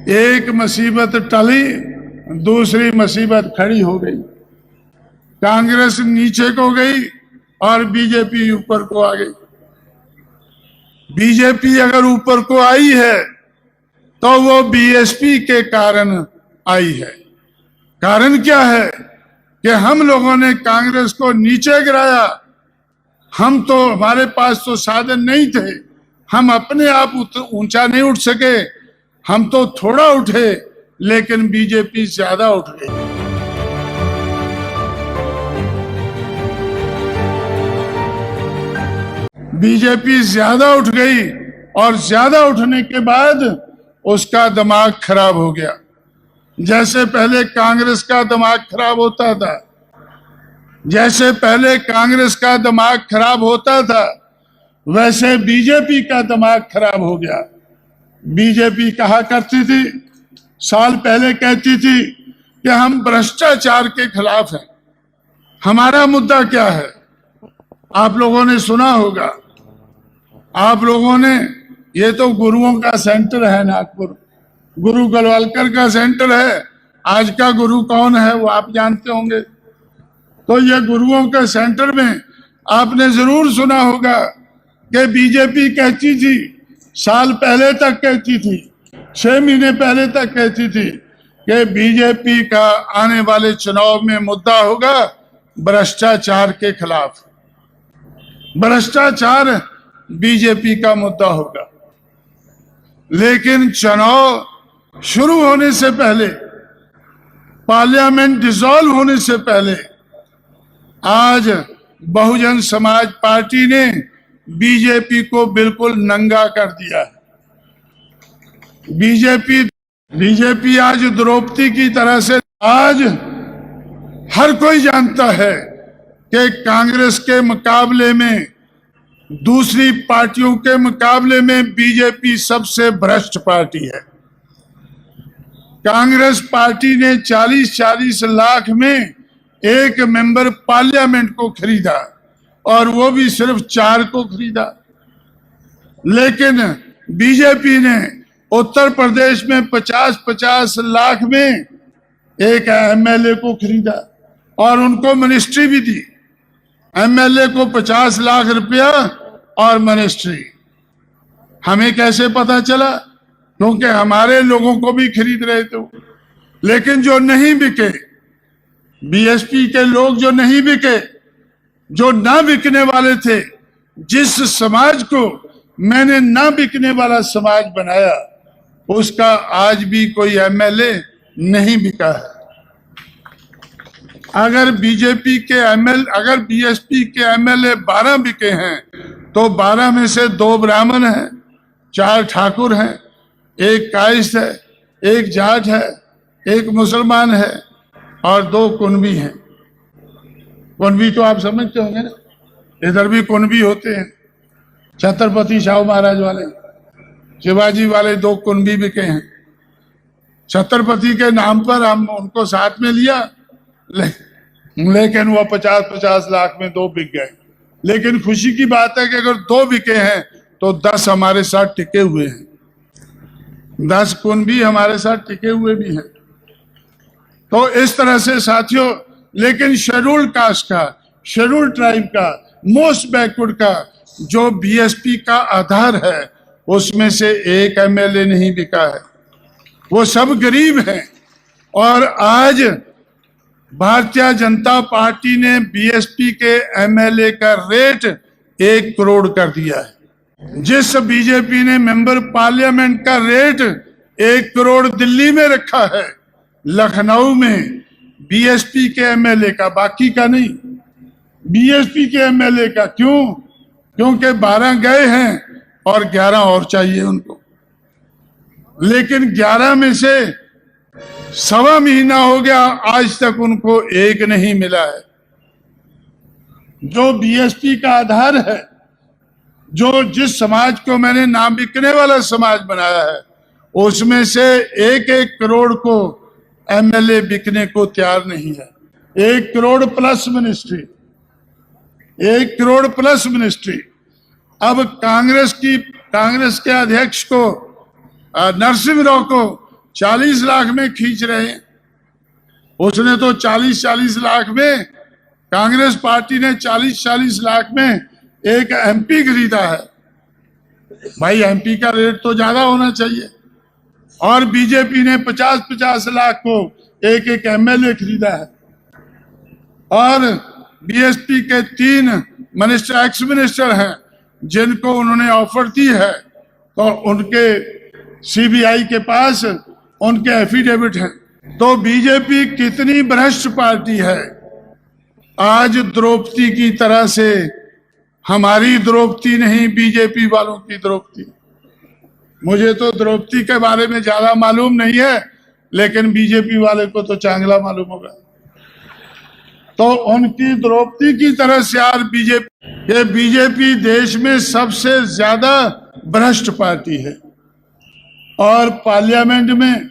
एक मुसीबत टली, दूसरी मुसीबत खड़ी हो गई। कांग्रेस नीचे को गई और बीजेपी ऊपर को आ गई। बीजेपी अगर ऊपर को आई है तो वो बीएसपी के कारण आई है। कारण क्या है कि हम लोगों ने कांग्रेस को नीचे गिराया। हमारे पास तो साधन नहीं थे, हम अपने आप ऊंचा नहीं उठ सके, हम तो थोड़ा उठे, लेकिन बीजेपी ज्यादा उठ गई। बीजेपी ज्यादा उठ गई और ज्यादा उठने के बाद उसका दिमाग खराब हो गया। जैसे पहले कांग्रेस का दिमाग खराब होता था, जैसे पहले कांग्रेस का दिमाग खराब होता था, वैसे बीजेपी का दिमाग खराब हो गया। बीजेपी कहा करती थी, साल पहले कहती थी कि हम भ्रष्टाचार के खिलाफ हैं। हमारा मुद्दा क्या है? आप लोगों ने सुना होगा, आप लोगों ने, ये तो गुरुओं का सेंटर है नागपुर, गुरु गोलवालकर का सेंटर है। आज का गुरु कौन है वो आप जानते होंगे। तो ये गुरुओं के सेंटर में आपने जरूर सुना होगा कि बीजेपी कहती थी, साल पहले तक कहती थी, 6 महीने पहले तक कहती थी कि बीजेपी का आने वाले चुनाव में मुद्दा होगा भ्रष्टाचार के खिलाफ। भ्रष्टाचार बीजेपी का मुद्दा होगा। लेकिन चुनाव शुरू होने से पहले, पार्लियामेंट डिसॉल्व होने से पहले, आज बहुजन समाज पार्टी ने बीजेपी को बिल्कुल नंगा कर दिया है। बीजेपी आज द्रौपदी की तरह से, आज हर कोई जानता है कि कांग्रेस के मुकाबले में, दूसरी पार्टियों के मुकाबले में बीजेपी सबसे भ्रष्ट पार्टी है। कांग्रेस पार्टी ने 40-40 लाख में एक मेंबर पार्लियामेंट को खरीदा और वो भी सिर्फ 4 को खरीदा। लेकिन बीजेपी ने उत्तर प्रदेश में 50-50 लाख में एक एमएलए को खरीदा और उनको मिनिस्ट्री भी दी। एमएलए को 50 लाख रुपया और मिनिस्ट्री। हमें कैसे पता चला? क्योंकि हमारे लोगों को भी खरीद रहे थे। लेकिन जो नहीं बिके, बीएसपी के लोग जो नहीं बिके, जो ना बिकने वाले थे, जिस समाज को मैंने ना बिकने वाला समाज बनाया, उसका आज भी कोई एमएलए नहीं बिका है। अगर बीजेपी के अगर बीएसपी के एमएलए 12 बिके हैं तो 12 में से 2 ब्राह्मण हैं, 4 ठाकुर हैं, 1 कायस्थ है, 1 जाट है, 1 मुसलमान है और 2 कुनबी हैं। कुनबी तो आप समझते होंगे ना, इधर भी कुनबी होते हैं। छत्रपति शाहू महाराज वाले, शिवाजी वाले 2 कुनबी बिके हैं। छत्रपति के नाम पर हम उनको साथ में लिया, लेकिन वो 50-50 लाख में 2 बिक गए। लेकिन खुशी की बात है कि अगर 2 बिके हैं तो 10 हमारे साथ टिके हुए हैं, 10 कुनबी हमारे साथ टिके हुए भी हैं। तो इस तरह से साथियों, लेकिन शेड्यूल्ड कास्ट का, शेड्यूल्ड ट्राइब का, मोस्ट बैकवर्ड का जो बीएसपी का आधार है, उसमें से एक एमएलए नहीं बिका है। वो सब गरीब हैं। और आज भारतीय जनता पार्टी ने बीएसपी के एमएलए का रेट 1 करोड़ कर दिया है। जिस बीजेपी ने मेंबर पार्लियामेंट का रेट 1 करोड़ दिल्ली में रखा है, लखनऊ में बीएसपी के एमएलए का, बाकी का नहीं, बीएसपी के एमएलए का। क्यों? क्योंकि 12 गए हैं और 11 और चाहिए उनको। लेकिन 11 में से 1.25 महीना हो गया, आज तक उनको 1 नहीं मिला है। जो बीएसपी का आधार है, जो जिस समाज को मैंने ना बिकने वाला समाज बनाया है, उसमें से 1-1 करोड़ को एमएलए बिकने को तैयार नहीं है। 1 crore plus ministry, 1 crore plus ministry. अब कांग्रेस के अध्यक्ष को, नरसिंह राव को 40 लाख में खींच रहे हैं। उसने तो 40-40 लाख में, कांग्रेस पार्टी ने 40-40 लाख में एक एमपी खरीदा है। भाई एमपी का रेट तो ज्यादा होना चाहिए। और बीजेपी ने 50-50 लाख को एक एक एमएलए खरीदा है। और बीएसपी के 3 मिनिस्टर, एक्स मिनिस्टर हैं, जिनको उन्होंने ऑफर दी है, तो उनके सीबीआई के पास उनके एफिडेविट हैं। तो बीजेपी कितनी भ्रष्ट पार्टी है। आज द्रौपदी की तरह से, हमारी द्रौपदी नहीं, बीजेपी वालों की द्रौपदी। मुझे तो द्रौपदी के बारे में ज्यादा मालूम नहीं है, लेकिन बीजेपी वाले को तो चांगला मालूम होगा। तो उनकी द्रौपदी की तरह से यार बीजेपी देश में सबसे ज्यादा भ्रष्ट पार्टी है। और पार्लियामेंट में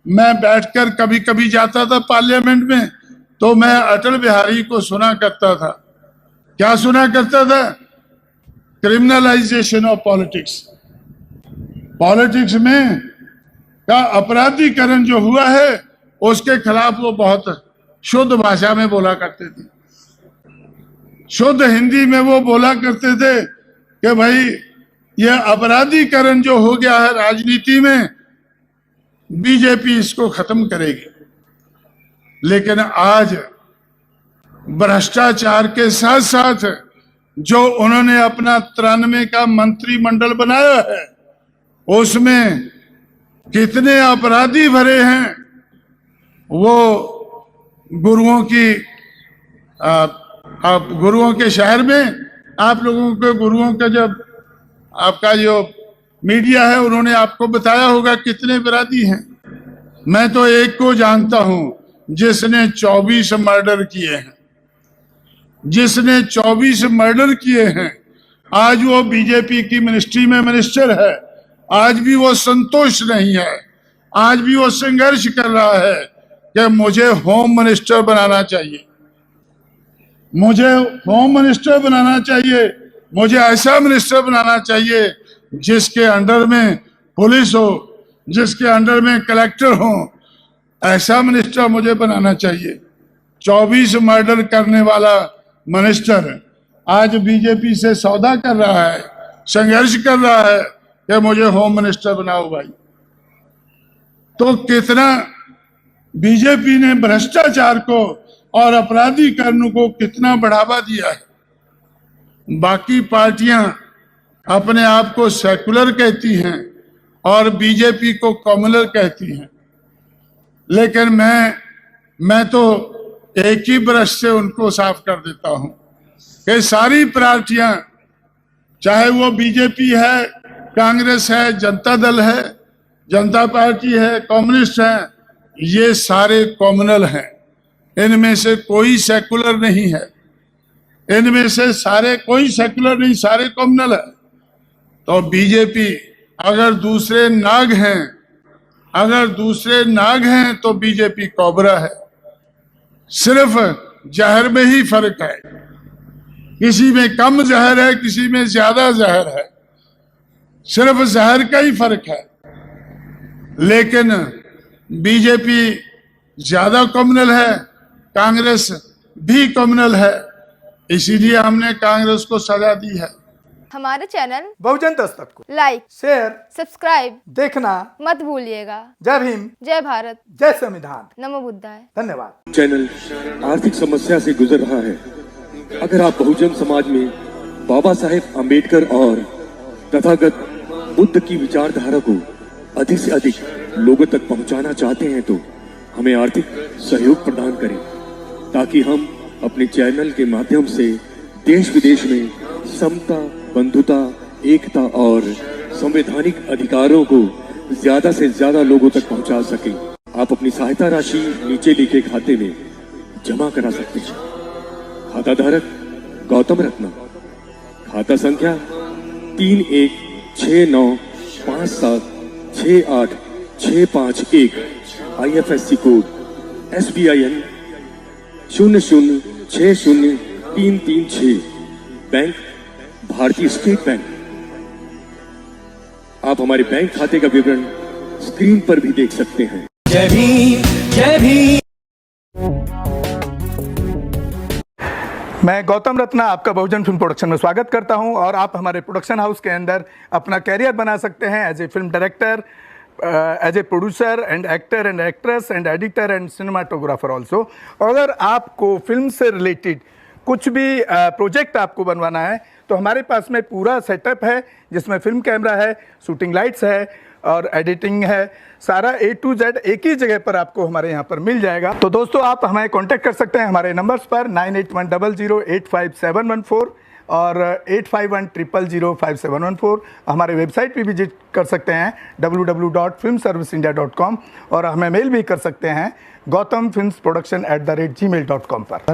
मैं बैठकर कभी कभी जाता था पार्लियामेंट में, तो मैं अटल बिहारी को सुना करता था। क्या सुना करता था? Criminalisation of politics. पॉलिटिक्स में का अपराधीकरण जो हुआ है, उसके खिलाफ वो बहुत शुद्ध भाषा में बोला करते थे। शुद्ध हिंदी में वो बोला करते थे कि भाई ये अपराधीकरण जो हो गया है राजनीति में, बीजेपी इसको खत्म करेगी। लेकिन आज भ्रष्टाचार के साथ साथ जो उन्होंने अपना 93 का मंत्रिमंडल बनाया है, उसमें कितने अपराधी भरे हैं। वो गुरुओं की आप गुरुओं के शहर में, आप लोगों के गुरुओं का जब आपका जो मीडिया है, उन्होंने आपको बताया होगा कितने अपराधी हैं। मैं तो एक को जानता हूं जिसने 24 मर्डर किए हैं, जिसने 24 मर्डर किए हैं। आज वो बीजेपी की मिनिस्ट्री में मिनिस्टर है। आज भी वो संतोष नहीं है। आज भी वो संघर्ष कर रहा है कि मुझे होम मिनिस्टर बनाना चाहिए, मुझे होम मिनिस्टर बनाना चाहिए, मुझे ऐसा मिनिस्टर बनाना चाहिए जिसके अंडर में पुलिस हो, जिसके अंडर में कलेक्टर हो। ऐसा मिनिस्टर मुझे बनाना चाहिए। 24 मर्डर करने वाला मिनिस्टर आज बीजेपी से सौदा कर रहा है, संघर्ष कर रहा है कि मुझे होम मिनिस्टर बनाओ भाई। तो कितना बीजेपी ने भ्रष्टाचार को और अपराधीकरण को कितना बढ़ावा दिया है। बाकी पार्टियां अपने आप को सेकुलर कहती हैं और बीजेपी को कम्युनल कहती हैं, लेकिन मैं तो एक ही ब्रश से उनको साफ कर देता हूं कि सारी पार्टियां, चाहे वो बीजेपी है, कांग्रेस है, जनता दल है, जनता पार्टी है, कम्युनिस्ट है, ये सारे कम्युनल हैं। इनमें से कोई सेकुलर नहीं है। इनमें से सारे कोई सेकुलर नहीं, सारे कम्युनल है। तो बीजेपी अगर दूसरे नाग हैं, अगर दूसरे नाग हैं तो बीजेपी कोबरा है। सिर्फ जहर में ही फर्क है। किसी में कम जहर है, किसी में ज्यादा जहर है। सिर्फ जहर का ही फर्क है। लेकिन बीजेपी ज्यादा कम्युनल है, कांग्रेस भी कम्युनल है। इसीलिए हमने कांग्रेस को सजा दी है। हमारे चैनल बहुजन दस्तक को लाइक, शेयर, सब्सक्राइब देखना मत भूलिएगा। जय भीम, जय भारत, जय संविधान, नमो बुद्धाय। धन्यवाद। चैनल आर्थिक समस्या से गुजर रहा है। अगर आप बहुजन समाज में बाबा साहेब आम्बेडकर और तथागत बुद्ध की विचारधारा को अधिक से अधिक लोगों तक पहुंचाना चाहते हैं, तो हमें आर्थिक सहयोग प्रदान करें, ताकि हम अपने चैनल के माध्यम से देश विदेश में समता, बंधुता, एकता और संवैधानिक अधिकारों को ज्यादा से ज्यादा लोगों तक पहुंचा सकें। आप अपनी सहायता राशि नीचे लिखे खाते में जमा करा सकते हैं। खाता धारक गौतम रत्ना, खाता संख्या 316957686551, IFSC कोड SBIN 0060336, बैंक भारतीय स्टेट बैंक। आप हमारे बैंक खाते का विवरण स्क्रीन पर भी देख सकते हैं। जय भीम जय भीम। मैं गौतम रत्ना आपका बहुजन फिल्म प्रोडक्शन में स्वागत करता हूं और आप हमारे प्रोडक्शन हाउस के अंदर अपना कैरियर बना सकते हैं as a film director, as a producer and actor and actress and editor and cinematographer also. अगर आपको फिल्म से रिलेटेड कुछ भी प्रोजेक्ट आपको बनवाना है तो हमारे पास में पूरा सेटअप है जिसमें फिल्म कैमरा है, शूटिंग लाइट्स है और एडिटिंग है। सारा A to Z एक ही जगह पर आपको हमारे यहाँ पर मिल जाएगा। तो दोस्तों आप हमें कांटेक्ट कर सकते हैं हमारे नंबर्स पर 9810085714 और 8510005714। हमारे वेबसाइट पे विजिट कर सकते हैं www.filmserviceindia.com और हमें मेल भी कर सकते हैं gautamfilmsproduction@gmail.com पर। धन्यवाद।